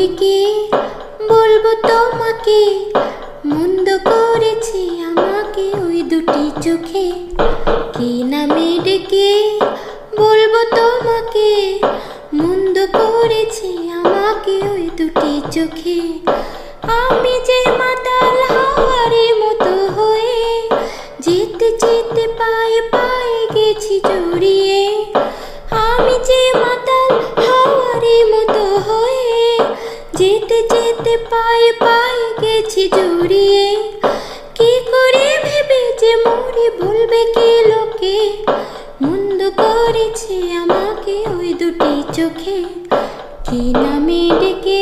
ডেকে বলবো তোমাকে, মন্দ করেছে আমাকে ওই দুটি চোখে। কি নামে ডেকে বলবো তোমাকে, মন্দ করেছে আমাকে ওই দুটি চোখে। আমি যে মাতাল হাওয়ারে মতো হয়ে যেতে যেতে পায়ে পায়ে গেছি জড়িয়ে। আমি যে মাতাল হাওয়ারে মতো হয়ে যেতে যেতে পায়ে পায়ে গেছি জড়িয়ে। কি করে ভেবে যে মরে বলবে কে লোকে, মন্দ করেছে আমাকে ওই দুটি চোখে। কি নামে ডেকে